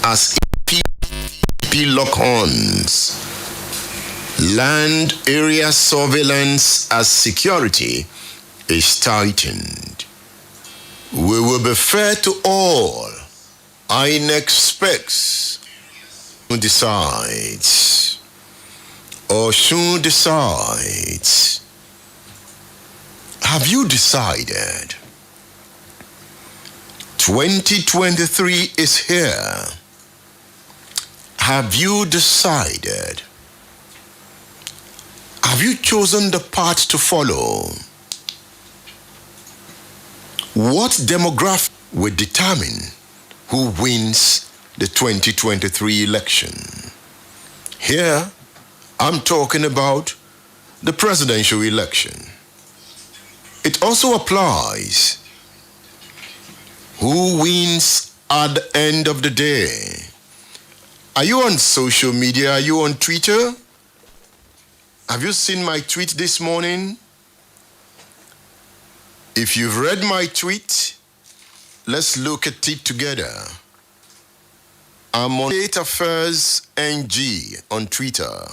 as PDP lock-ons, land area surveillance as security is tightened. We will be fair to all. INEC specs who decides, or should decides. Have you decided? 2023 is here. Have you decided? Have you chosen the path to follow? What demographic will determine who wins the 2023 election? Here, I'm talking about the presidential election. It also applies who wins at the end of the day. Are you on social media? Are you on Twitter? Have you seen my tweet this morning? If you've read my tweet, let's look at it together. I'm on State Affairs NG on Twitter.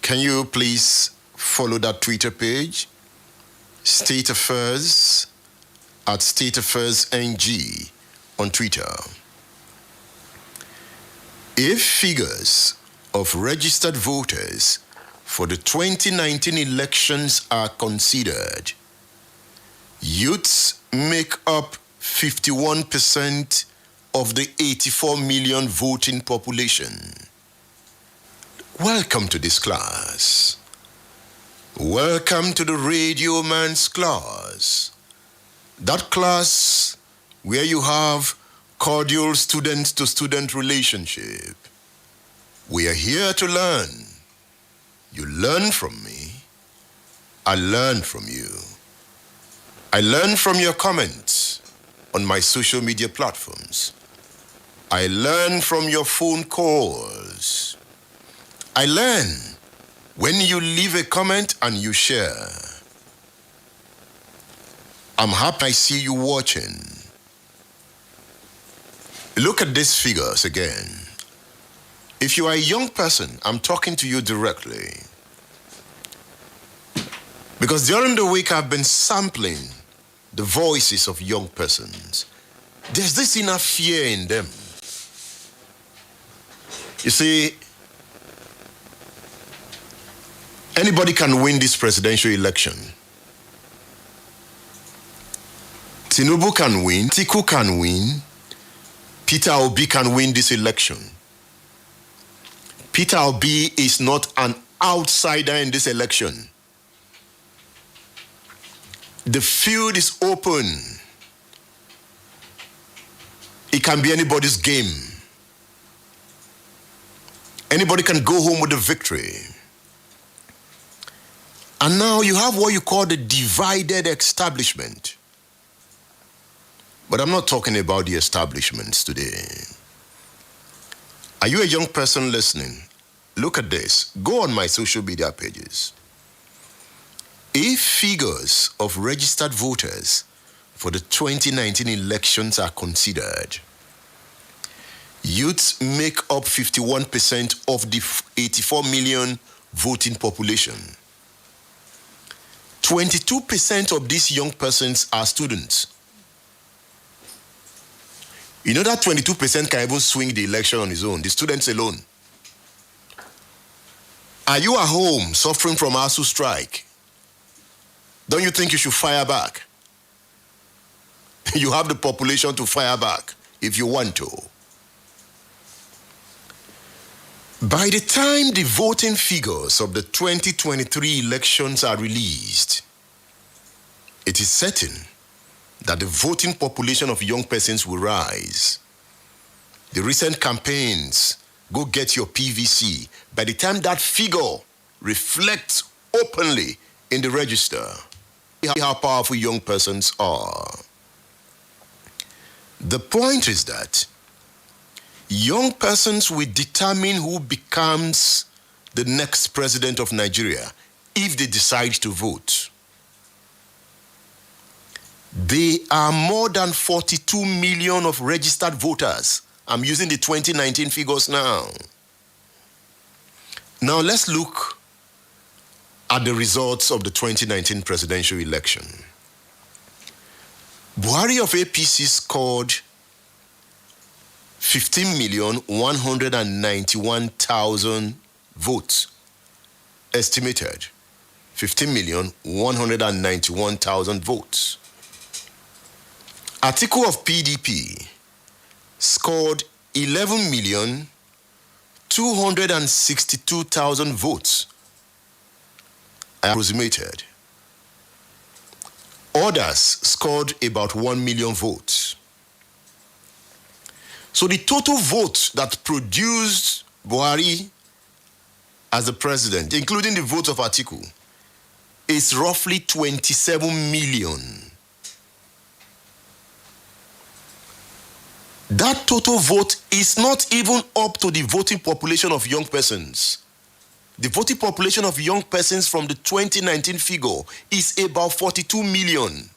Can you please follow that Twitter page? State Affairs at State Affairs NG on Twitter. If figures of registered voters for the 2019 elections are considered, youths make up 51% of the 84 million voting population. Welcome to this class. Welcome to the Radio Man's class. That class where you have cordial student-to-student relationship. We are here to learn. You learn from me. I learn from you. I learn from your comments on my social media platforms. I learn from your phone calls. I learn when you leave a comment and you share. I'm happy I see you watching. Look at these figures again. If you are a young person, I'm talking to you directly. Because during the week, I've been sampling the voices of young persons. There's this inner fear in them. You see, anybody can win this presidential election. Tinubu can win, Atiku can win, Peter Obi can win this election. Peter Obi is not an outsider in this election. The field is open. It can be anybody's game. Anybody can go home with a victory. And now you have what you call the divided establishment. But I'm not talking about the establishments today. Are you a young person listening? Look at this. Go on my social media pages. If figures of registered voters for the 2019 elections are considered, youths make up 51% of the 84 million voting population. 22% of these young persons are students. You know that 22% can even swing the election on his own, the students alone. Are you at home suffering from ASU strike? Don't you think you should fire back? You have the population to fire back if you want to. By the time the voting figures of the 2023 elections are released, it is certain that the voting population of young persons will rise. The recent campaigns, go get your PVC. By the time that figure reflects openly in the register, see how powerful young persons are. The point is that young persons will determine who becomes the next president of Nigeria if they decide to vote. There are more than 42 million of registered voters I'm using the 2019 figures now. Now let's look at the results of the 2019 presidential election. Buhari of APC scored 15,191,000 votes, estimated 15,191,000 votes. Atiku of PDP scored 11,262,000 votes, approximated. Others scored about 1 million votes. So the total votes that produced Buhari as the president, including the votes of Atiku, is roughly 27 million. That total vote is not even up to the voting population of young persons. The voting population of young persons from the 2019 figure is about 42 million.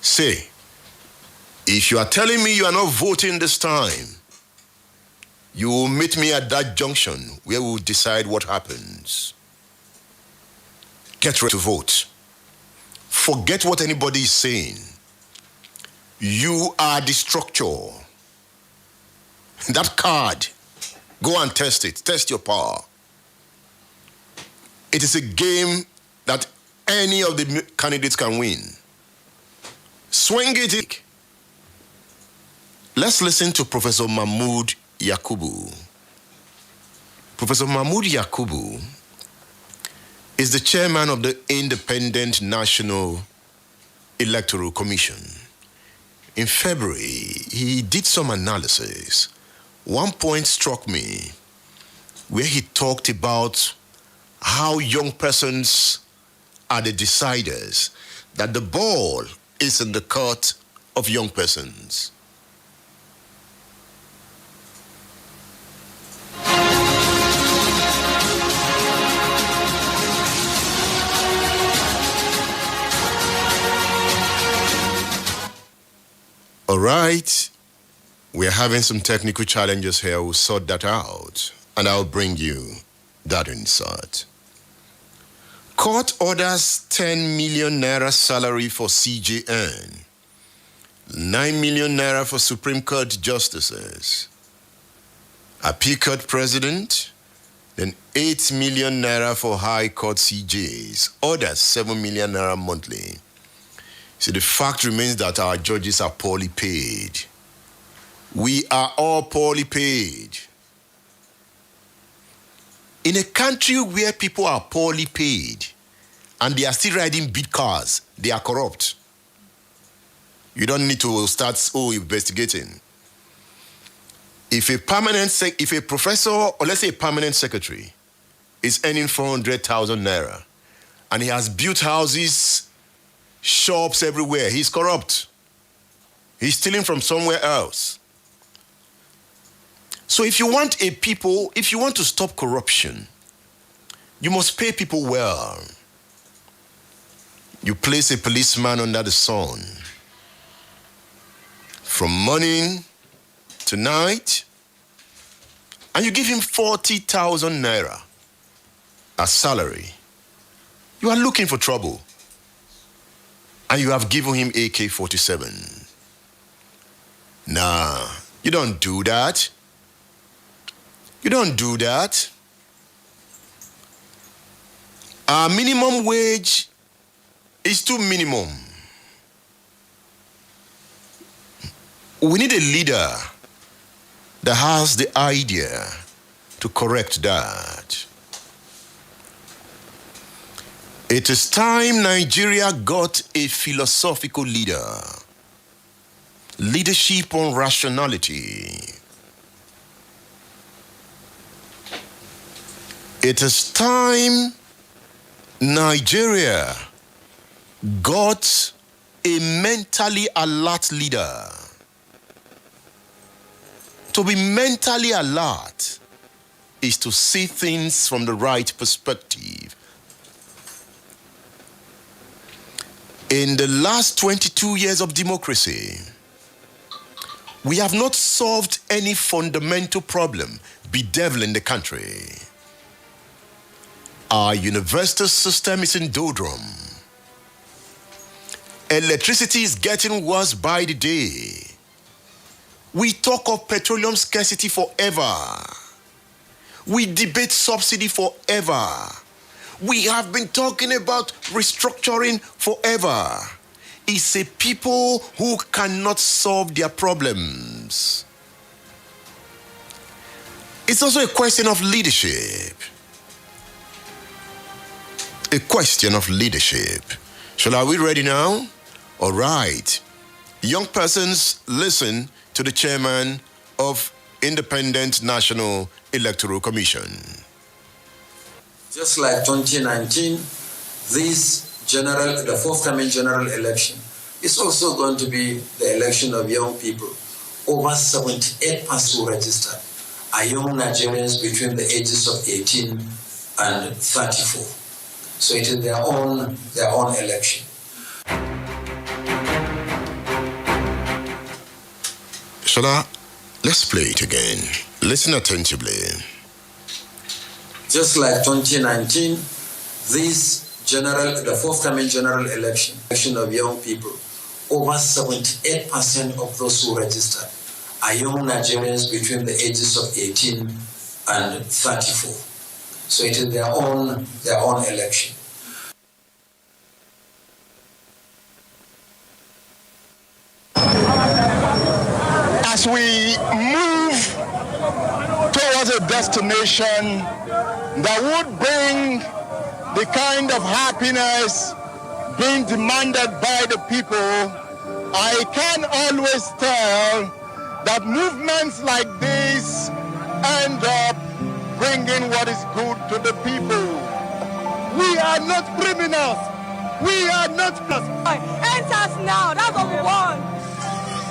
Say, if you are telling me you are not voting this time, you will meet me at that junction where we will decide what happens. Get ready to vote. Forget what anybody is saying. You are the structure. That card, go and test it. Test your power. It is a game that any of the candidates can win. Swing it. Let's listen to Professor Mahmood Yakubu. Professor Mahmood Yakubu is the chairman of the Independent National Electoral Commission. In February, he did some analysis. One point struck me where he talked about how young persons are the deciders, that the ball is in the court of young persons. All right, we're having some technical challenges here. We'll sort that out, and I'll bring you that insight. Court orders 10 million naira salary for CJN, 9 million naira for Supreme Court justices, Appeal Court president, then 8 million naira for High Court CJs, orders 7 million naira monthly. So the fact remains that our judges are poorly paid. We are all poorly paid. In a country where people are poorly paid and they are still riding big cars, they are corrupt. You don't need to start investigating. If a professor, or let's say a permanent secretary, is earning 400,000 naira and he has built houses, shops everywhere, he's corrupt. He's stealing from somewhere else. So if you want to stop corruption, you must pay people well. You place a policeman under the sun. From morning to night, and you give him 40,000 naira as salary. You are looking for trouble. And you have given him AK-47. Nah, you don't do that. You don't do that. Our minimum wage is too minimum. We need a leader that has the idea to correct that. It is time Nigeria got a philosophical leader. Leadership on rationality. It is time Nigeria got a mentally alert leader. To be mentally alert is to see things from the right perspective. In the last 22 years of democracy, We have not solved any fundamental problem bedeviling the country. Our university system is in doldrum. Electricity is getting worse by the day. We talk of petroleum scarcity forever. We debate subsidy forever. We have been talking about restructuring forever. It's a people who cannot solve their problems. It's also a question of leadership. A question of leadership. So are we ready now? All right. Young persons, listen to the chairman of Independent National Electoral Commission. Just like 2019, the forthcoming general election is also going to be the election of young people. Over 78% who registered are young Nigerians between the ages of 18 and 34. So it is their own election. Shola, let's play it again. Listen attentively. Just like 2019, the forthcoming general election of young people, over 78% of those who registered are young Nigerians between the ages of 18 and 34. So it is their own election. As we move towards a destination that would bring the kind of happiness being demanded by the people, I can always tell that movements like this end up bringing what is good to the people. We are not criminals. We are not criminals. End us now. That's what we want.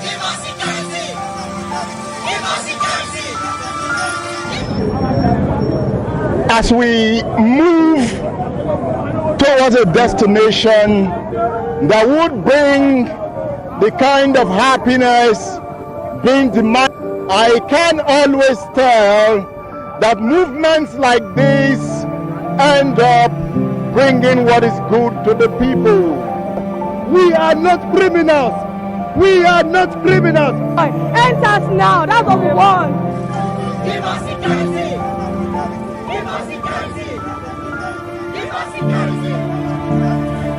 Give us security. Give us security. As we move towards a destination that would bring the kind of happiness being demanded, I can always tell that movements like this end up bringing what is good to the people. We are not criminals. We are not criminals. End us now. That's what we want. Give us security. Give us security. Give us security.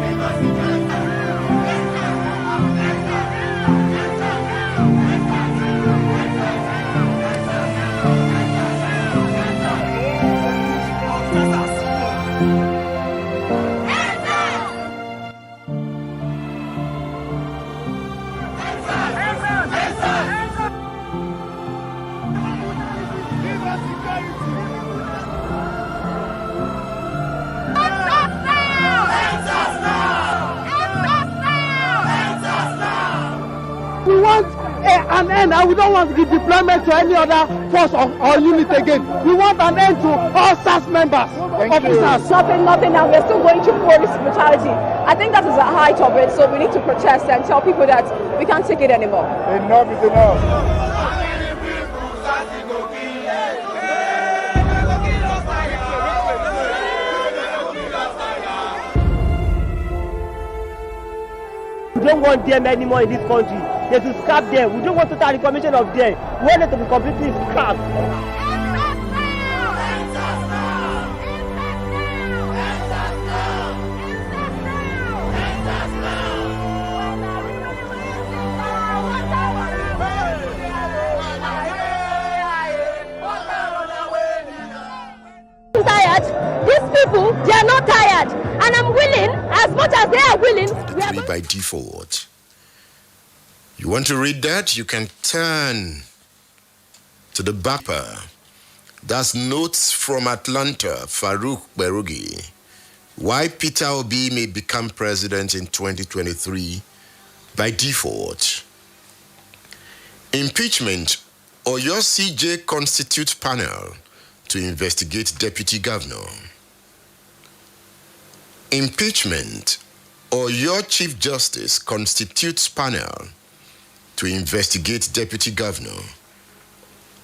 Give us security. We want an end, and we don't want the deployment to any other force or unit again. We want an end to all SAS members, officers. Nothing, and we're still going through police brutality. I think that is the height of it, so we need to protest and tell people that we can't take it anymore. Enough is enough. We don't want them anymore in this country. They should scrap them. We don't want total reformation of them. We want them to be completely scrapped. I'm tired. These people, they are not tired. And I'm willing, as much as they are willing. We are by default. You want to read that? You can turn to the bumper. That's notes from Atlanta, Farouk Berugi. Why Peter Obi may become president in 2023 by default. Impeachment or your CJ constitute panel to investigate deputy governor. Impeachment or your Chief Justice constitutes panel to investigate deputy governor.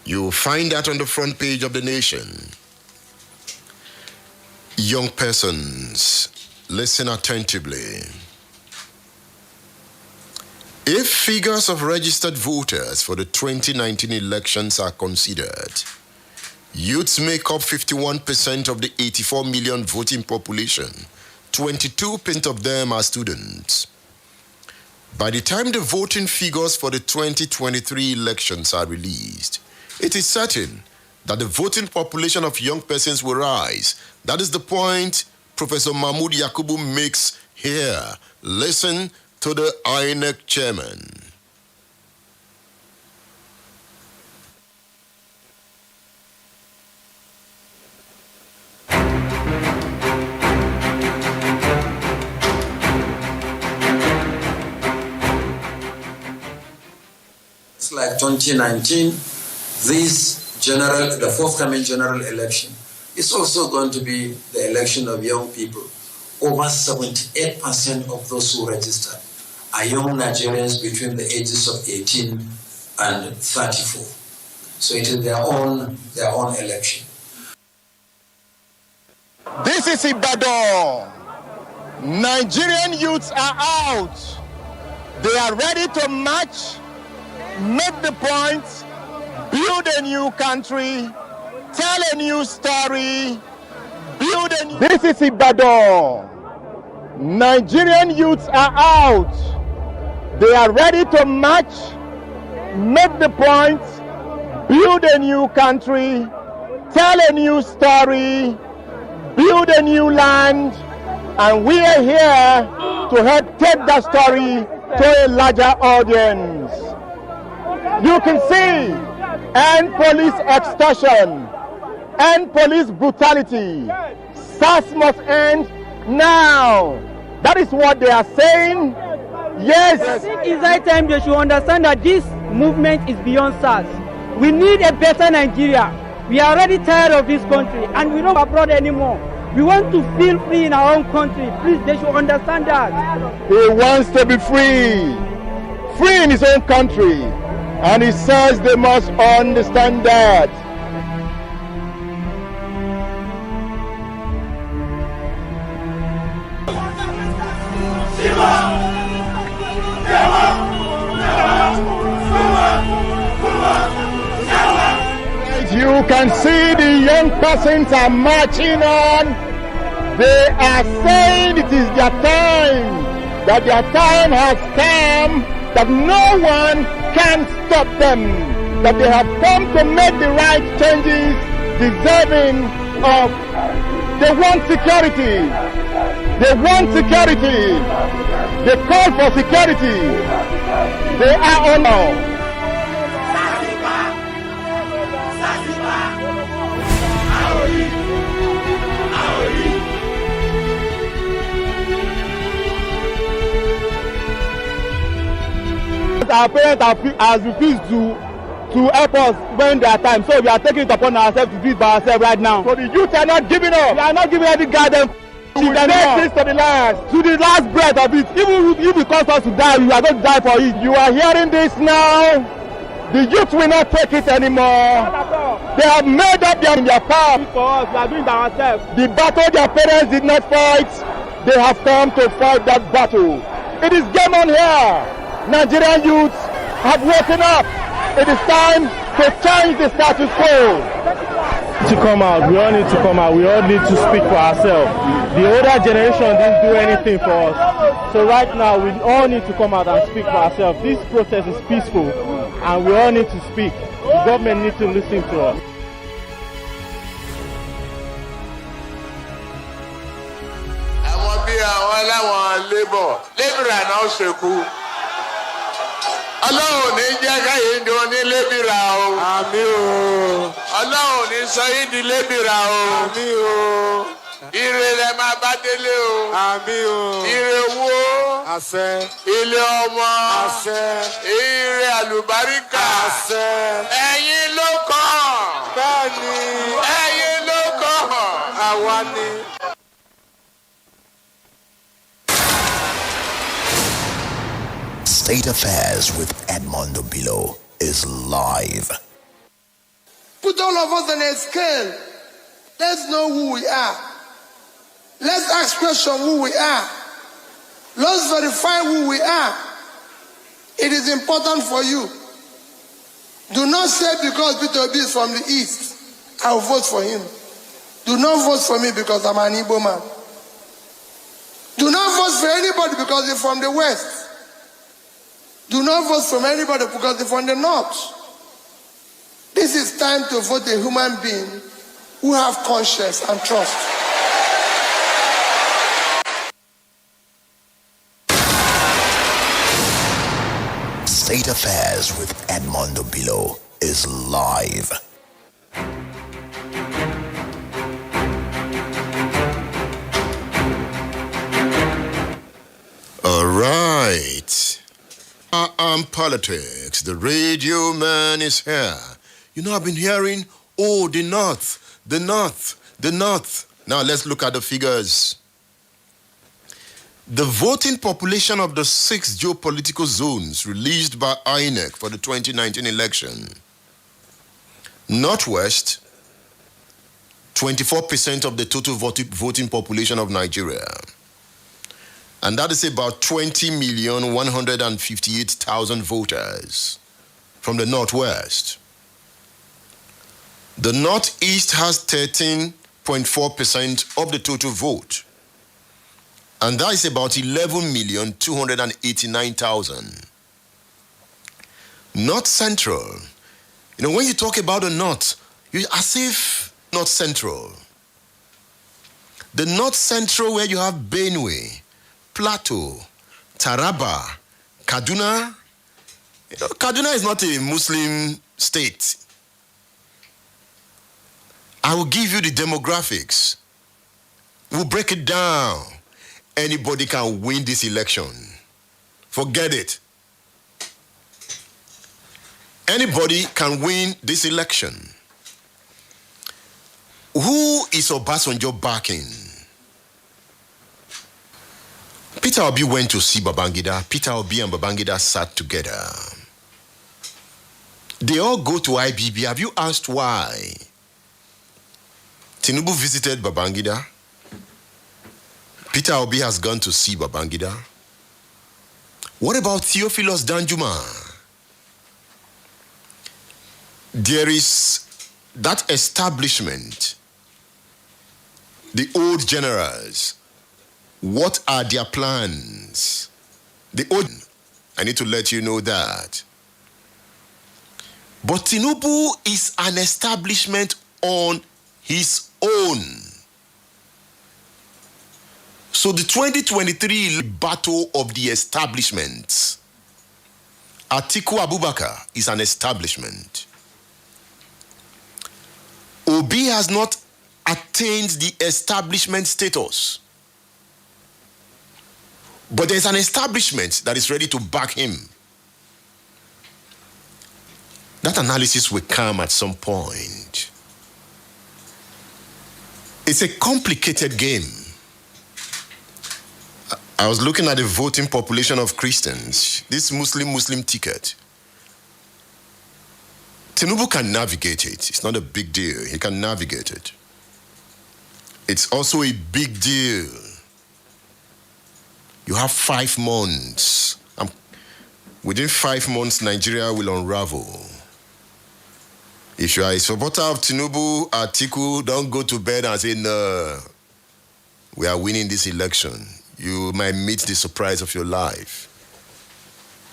You will find that on the front page of The Nation. Young persons, listen attentively. If figures of registered voters for the 2019 elections are considered, youths make up 51% of the 84 million voting population. 22% of them are students. By the time the voting figures for the 2023 elections are released, it is certain that the voting population of young persons will rise. That is the point Professor Mahmoud Yakubu makes here. Listen to the INEC chairman. It's like 2019, the forthcoming general election is also going to be the election of young people. Over 78% of those who registered are young Nigerians between the ages of 18 and 34. So it is their own election. This is Ibadan. Nigerian youths are out. They are ready to march, make the point, build a new country, tell a new story, build a new... This is Ibadan. Nigerian youths are out. They are ready to march, make the point, build a new country, tell a new story, build a new land, and we are here to help take that story to a larger audience. You can see, end police extortion, end police brutality. SARS must end now. That is what they are saying. Yes. I think it's high time they should understand that this movement is beyond SARS. We need a better Nigeria. We are already tired of this country and we don't go abroad anymore. We want to feel free in our own country. Please, they should understand that. He wants to be free. Free in his own country. And he says they must understand that. You can see the young persons are marching on. They are saying it is their time, that their time has come, that no one can stop them, that they have come to make the right changes, deserving of... They want security. They want security. They call for security. They are on now. Our parents have refused to help us when there are time, so we are taking it upon ourselves to do it by ourselves right now. So the youth are not giving up. We are not giving any guidance. We will take this to the last breath of it. Even if it costs us to die, we are going to die for it. You are hearing this now. The youth will not take it anymore. They have made up in their power. For us, we are doing it ourselves. The battle their parents did not fight, they have come to fight that battle. It is game on here. Nigerian youths have woken up. It is time to change the status quo. To come out, we all need to come out. We all need to speak for ourselves. The older generation didn't do anything for us. So right now, we all need to come out and speak for ourselves. This protest is peaceful, and we all need to speak. The government needs to listen to us. Ọlọ́run ní jẹ́ káyé ń dún ní lébìrà o. Àmín o. Ọlọ́run ní sọ yín di lébìrà o. Àmín o. Ire lẹ máa bá délé o. Àmín o. Ire owó. Àṣẹ. Ilé ọmọ. Àṣẹ. Ire àlùbáríkà. Àṣẹ. Ẹ̀yin ló kàn. Bẹ́ẹ̀ni. Ẹ̀yin ló kàn. Àwa ni. State Affairs with Edmund Obilo is live. Put all of us on a scale. Let's know who we are. Let's ask questions who we are. Let's verify who we are. It is important for you. Do not say because Peter Obi is from the East, I will vote for him. Do not vote for me because I'm an Igbo man. Do not vote for anybody because they're from the West. Do not vote for anybody because they're from the North. This is time to vote a human being who have conscience and trust. State Affairs with Edmund Obilo is live. All right. Politics. The radio man is here. You know, I've been hearing, oh, the North. Now, let's look at the figures. The voting population of the 6 geopolitical zones released by INEC for the 2019 election. Northwest, 24% of the total voting population of Nigeria. And that is about 20,158,000 voters from the Northwest. The Northeast has 13.4% of the total vote. And that is about 11,289,000. North Central. You know, when you talk about the North, you as if North Central. The North Central where you have Benue, Plateau, Taraba, Kaduna. You know, Kaduna is not a Muslim state. I will give you the demographics. We'll break it down. Anybody can win this election. Forget it. Anybody can win this election. Who is Obasanjo backing? Peter Obi went to see Babangida. Peter Obi and Babangida sat together. They all go to IBB. Have you asked why? Tinubu visited Babangida. Peter Obi has gone to see Babangida. What about Theophilus Danjuma? There is that establishment, the old generals. What are their plans? I need to let you know that. But Tinubu is an establishment on his own. So the 2023 battle of the establishments. Atiku Abubakar is an establishment. Obi has not attained the establishment status. But there's an establishment that is ready to back him. That analysis will come at some point. It's a complicated game. I was looking at the voting population of Christians. This Muslim ticket. Tinubu can navigate it. It's not a big deal. He can navigate it. It's also a big deal. You have 5 months. Within 5 months, Nigeria will unravel. If you are a supporter of Tinubu, Atiku, don't go to bed and say, no, we are winning this election. You might meet the surprise of your life.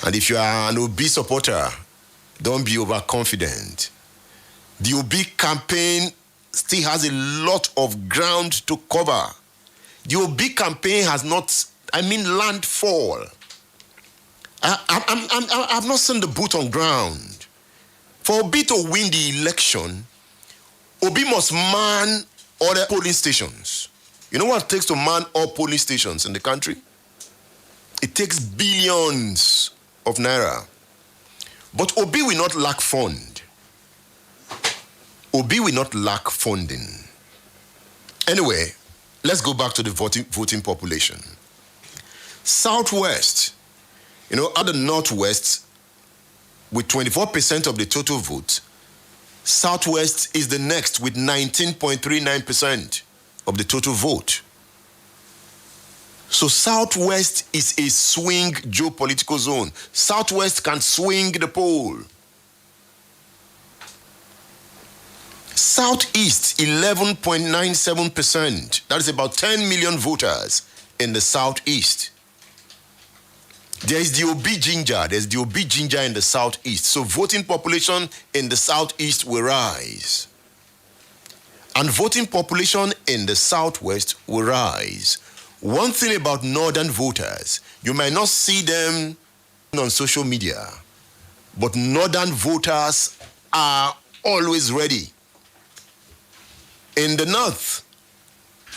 And if you are an Obi supporter, don't be overconfident. The Obi campaign still has a lot of ground to cover. The Obi campaign has not, landfall. I've not seen the boot on ground. For Obi to win the election, Obi must man all the polling stations. You know what it takes to man all polling stations in the country? It takes billions of naira. But Obi will not lack fund. Obi will not lack funding. Anyway, let's go back to the voting population. Southwest, You know, at the Northwest, with 24% of the total vote, Southwest is the next with 19.39% of the total vote. So Southwest is a swing geopolitical zone. Southwest can swing the pole. Southeast, 11.97%. That is about 10 million voters in the Southeast. There is the Obi Ginger. There's the Obi Ginger in the Southeast. So voting population in the Southeast will rise. And voting population in the Southwest will rise. One thing about northern voters, you might not see them on social media, but northern voters are always ready. In the north,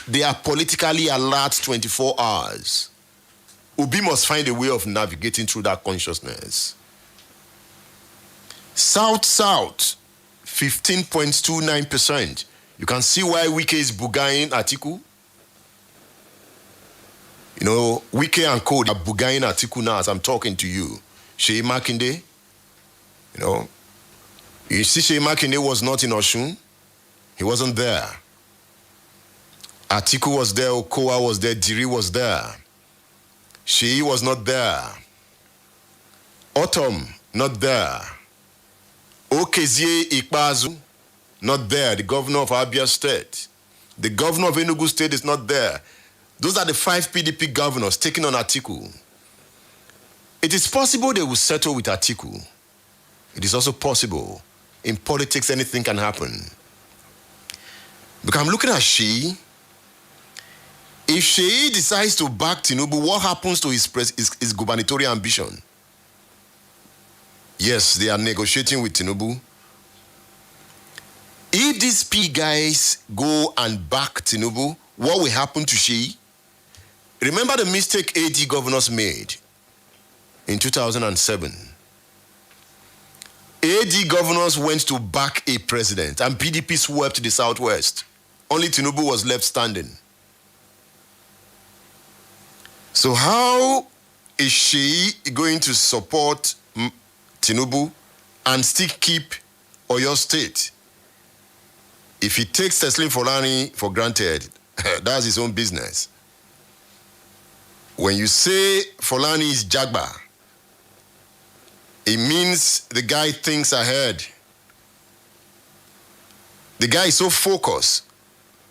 they are politically alert 24 hours. Obi must find a way of navigating through that consciousness. South, 15.29%. You can see why Wike is bugaing Atiku. You know, Wike and Co are bugaing Atiku now as I'm talking to you. Sheyi Makinde, you know, you see Sheyi Makinde was not in Osun. He wasn't there. Atiku was there, Okowa was there, Diri was there. Sheyi was not there. Autumn, not there. Okezie Ikpeazu, not there, the governor of Abia State. The governor of Enugu State is not there. Those are the 5 PDP governors taking on Atiku. It is possible they will settle with Atiku. It is also possible. In politics, anything can happen. Because I'm looking at Sheyi. If Sheyi decides to back Tinubu, what happens to his gubernatorial ambition? Yes, they are negotiating with Tinubu. If these P guys go and back Tinubu, what will happen to Sheyi? Remember the mistake AD governors made in 2007. AD governors went to back a president and PDP swept the Southwest. Only Tinubu was left standing. So how is Sheyi going to support Tinubu and still keep Oyo State? If he takes Teslim Folani for granted, that's his own business. When you say Folani is Jagba, it means the guy thinks ahead. The guy is so focused.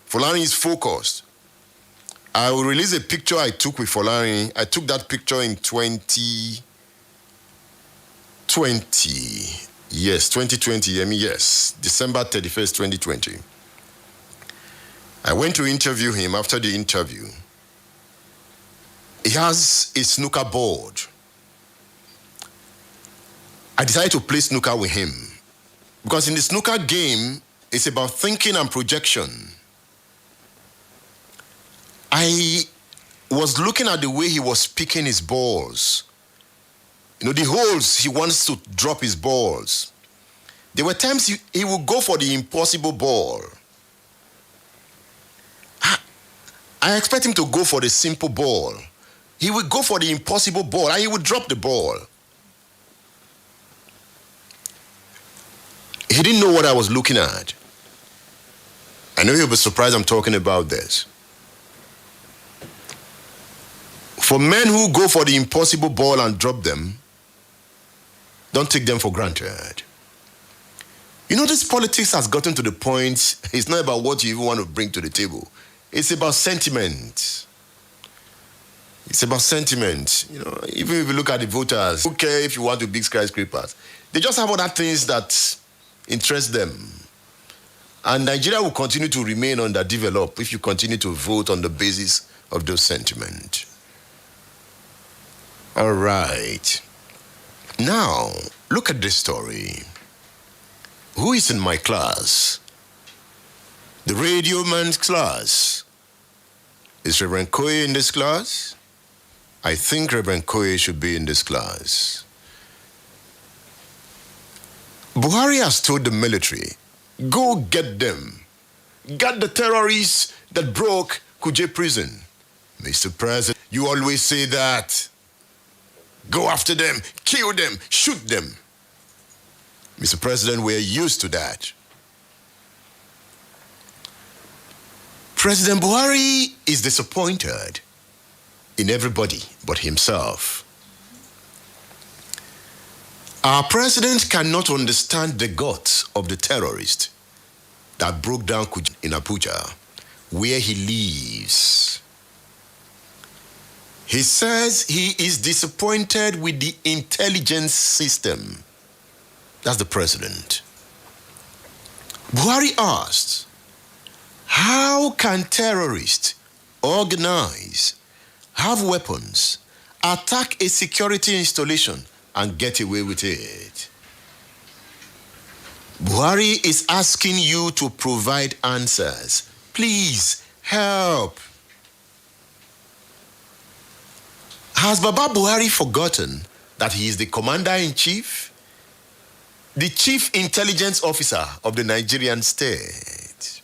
Folani is focused. I will release a picture I took with Folani. I took that picture in 2020. Yes, 2020. I mean, yes, December 31st, 2020. I went to interview him. After the interview, he has a snooker board. I decided to play snooker with him because in the snooker game, it's about thinking and projection. I was looking at the way he was picking his balls. You know, the holes he wants to drop his balls. There were times he would go for the impossible ball. I expect him to go for the simple ball. He would go for the impossible ball and he would drop the ball. He didn't know what I was looking at. I know you'll be surprised I'm talking about this. For men who go for the impossible ball and drop them, don't take them for granted. You know, this politics has gotten to the point, it's not about what you even want to bring to the table. It's about sentiment. It's about sentiment. You know, even if you look at the voters, who care if you want to big skyscrapers? They just have other things that interest them. And Nigeria will continue to remain underdeveloped if you continue to vote on the basis of those sentiments. All right. Now, look at this story. Who is in my class? The radio man's class. Is Reverend Koye in this class? I think Reverend Koye should be in this class. Buhari has told the military, go get them. Get the terrorists that broke Kuje prison. Mr. President, you always say that. Go after them, kill them, shoot them. Mr. President, we're used to that. President Buhari is disappointed in everybody but himself. Our president cannot understand the guts of the terrorist that broke down in Abuja, where he lives. He says he is disappointed with the intelligence system. That's the president. Buhari asked, how can terrorists organize, have weapons, attack a security installation, and get away with it? Buhari is asking you to provide answers. Please help. Has Baba Buhari forgotten that he is the commander-in-chief, the chief intelligence officer of the Nigerian state?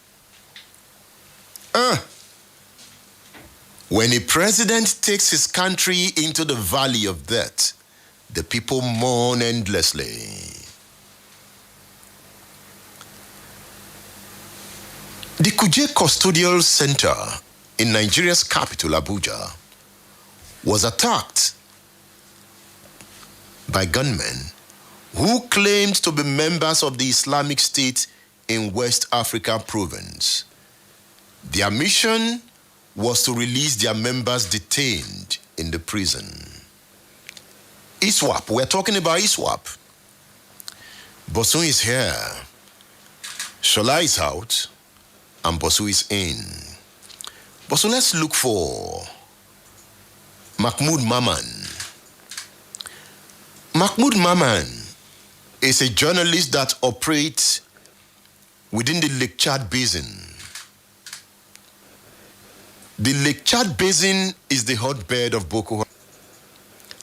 When a president takes his country into the valley of death, the people mourn endlessly. The Kuje Custodial Center in Nigeria's capital, Abuja, was attacked by gunmen who claimed to be members of the Islamic State in West Africa province. Their mission was to release their members detained in the prison. ISWAP, we're talking about ISWAP. Bosu is here, Shola is out, and Bosu is in. Bosu, let's look for Mahmoud Maman. Mahmoud Maman is a journalist that operates within the Lake Chad Basin. The Lake Chad Basin is the hotbed of Boko Haram.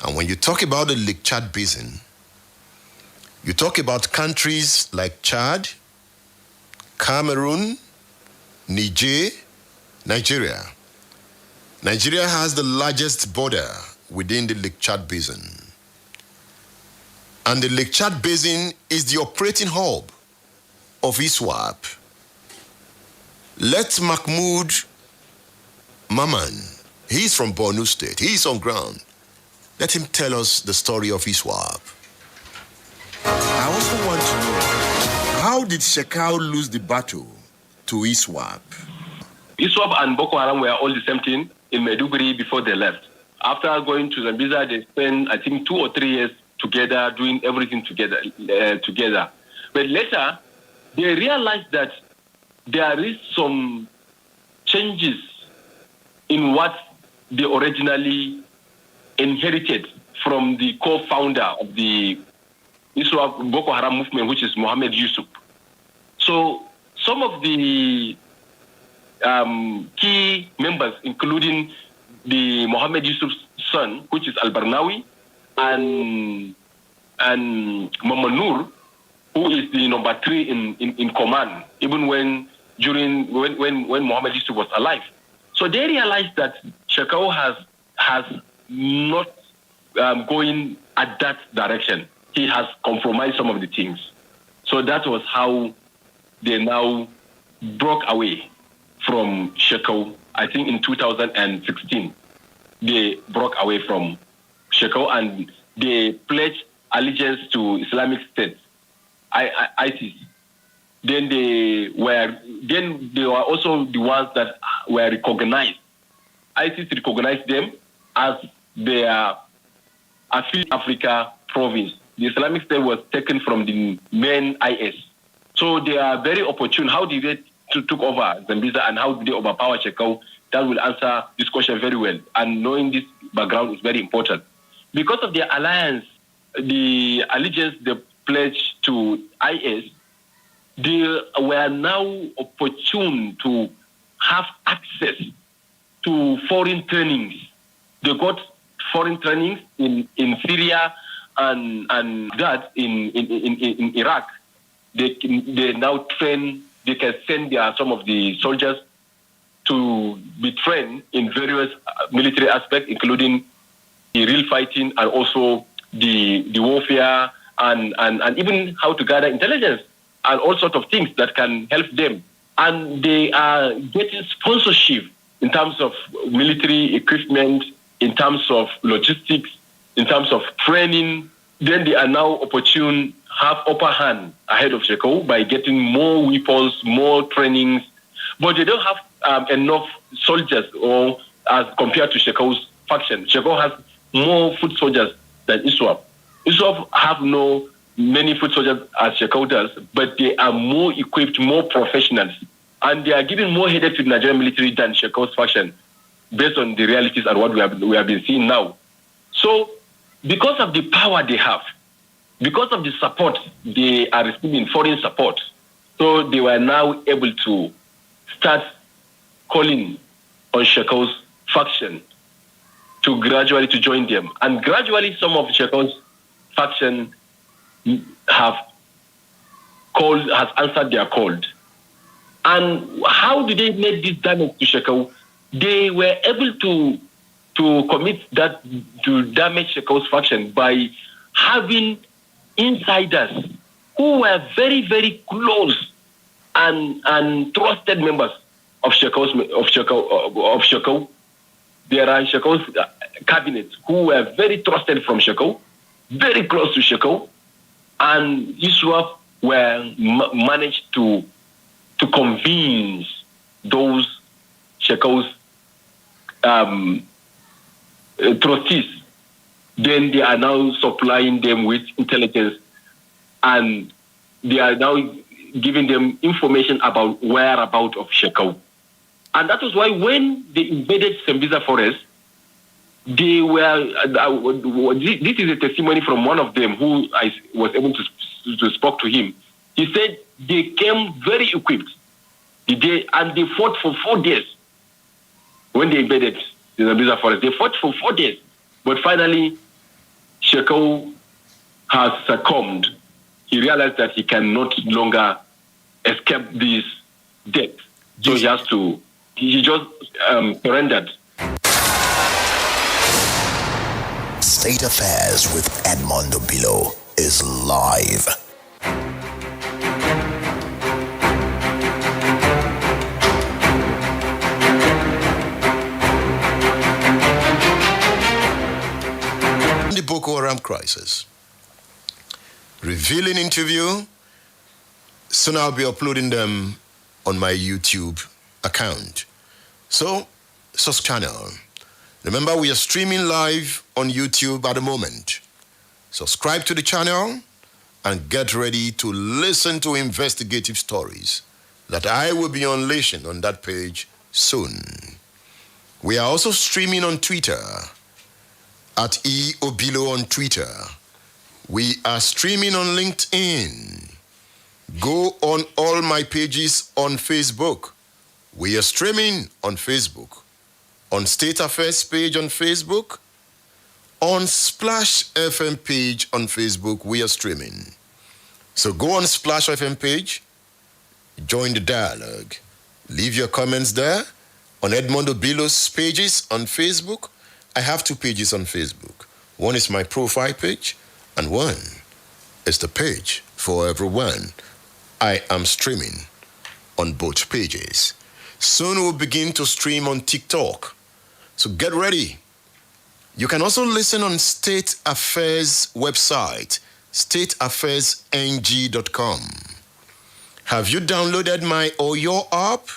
And when you talk about the Lake Chad Basin, you talk about countries like Chad, Cameroon, Niger, Nigeria. Nigeria has the largest border within the Lake Chad Basin. And the Lake Chad Basin is the operating hub of ISWAP. Let Mahmoud Maman, he's from Borno State, he's on ground. Let him tell us the story of ISWAP. I also want to know, how did Shekau lose the battle to ISWAP? ISWAP and Boko Haram were all the same thing in Maiduguri before they left. After going to Zambiza, they spent, I think, 2 or 3 years together, doing everything together. But later, they realized that there is some changes in what they originally inherited from the co-founder of the ISWAP Boko Haram movement, which is Mohammed Yusuf. So some of the key members, including the Mohammed Yusuf's son, which is Al-Barnawi, and Mamanur, who is the number 3 in command, even when Mohammed Yusuf was alive. So they realized that Shekau has not going at that direction. He has compromised some of the things. So that was how they now broke away from Shekau. I think in 2016, they broke away from Shekau and they pledged allegiance to Islamic State, ISIS. Then they were also the ones that were recognized. ISIS recognized them as their affiliate Africa province. The Islamic State was taken from the main IS. So they are very opportune. How did they took over Zambiza and how did they overpower Shekau? That will answer this question very well. And knowing this background is very important. Because of their alliance, the allegiance they pledged to IS, they were now opportune to have access to foreign trainings. They got foreign trainings in Syria and that in Iraq. They now train. They can send some of the soldiers to be trained in various military aspects, including the real fighting and also the warfare and even how to gather intelligence and all sorts of things that can help them. And they are getting sponsorship in terms of military equipment, in terms of logistics, in terms of training. Then they are now have upper hand ahead of Shekau by getting more weapons, more trainings, but they don't have enough soldiers or as compared to Shekau's faction. Shekau has more foot soldiers than ISWAP. ISWAP have no many foot soldiers as Shekau does, but they are more equipped, more professionals, and they are giving more headache to the Nigerian military than Shekau's faction, based on the realities and what we have been seeing now. So, because of the power they have, because of the support they are receiving, foreign support, so they were now able to start calling on Shekau's faction to gradually to join them. And gradually some of Shekau's faction has answered their call. And how did they make this damage to Shekau? They were able to commit that, to damage Shekau's faction by having insiders who were very, very close and trusted members of Shekau. There are Shekau's cabinet who were very trusted from Shekau, very close to Shekau, and ISWAP were managed to convince those Shekau's trustees. Then they are now supplying them with intelligence, and they are now giving them information about whereabouts of Shekau. And that was why when they invaded Sambisa Forest, they were, this is a testimony from one of them who I was able to speak to him. He said they came very equipped and they fought for 4 days when they invaded the Sambisa Forest. They fought for 4 days, but finally Shekau has succumbed. He realized that he cannot longer escape this death. So he just surrendered. State Affairs with Edmund Obilo is live. The Boko Haram crisis. Revealing interview. Soon I'll be uploading them on my YouTube account. So, channel. Remember, we are streaming live on YouTube at the moment. Subscribe to the channel and get ready to listen to investigative stories that I will be unleashing on that page soon. We are also streaming on Twitter at Obilo on Twitter. We are streaming on LinkedIn. Go on all my pages on Facebook. We are streaming on Facebook, on State Affairs page on Facebook, on Splash FM page on Facebook. We are streaming. So go on Splash FM page, join the dialogue. Leave your comments there on Edmund Obilo's pages on Facebook. I have 2 pages on Facebook. One is my profile page, and one is the page for everyone. I am streaming on both pages. Soon we'll begin to stream on TikTok. So get ready. You can also listen on State Affairs website, stateaffairsng.com. Have you downloaded my Oyo app?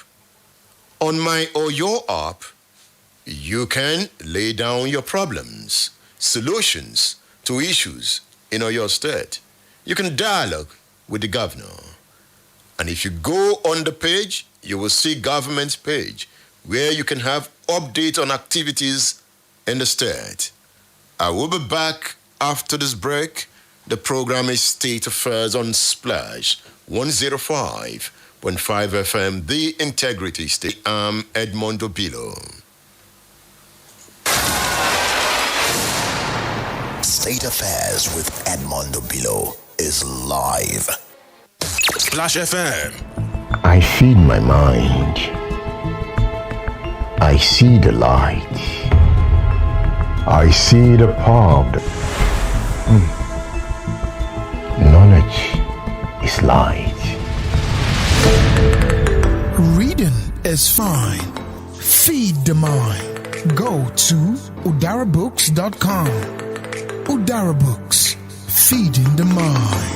On my Oyo app, you can lay down your problems, solutions to issues in Oyo State. You can dialogue with the governor. And if you go on the page, you will see government page where you can have update on activities in the state. I will be back after this break. The program is State Affairs on Splash 105.5 FM, The Integrity State. I'm Edmund Obilo. State Affairs with Edmund Obilo is live. Splash FM. I feed my mind. I see the light. I see the palm. Knowledge is light. Reading is fine. Feed the mind. Go to udarabooks.com. Udara Books, feeding the mind.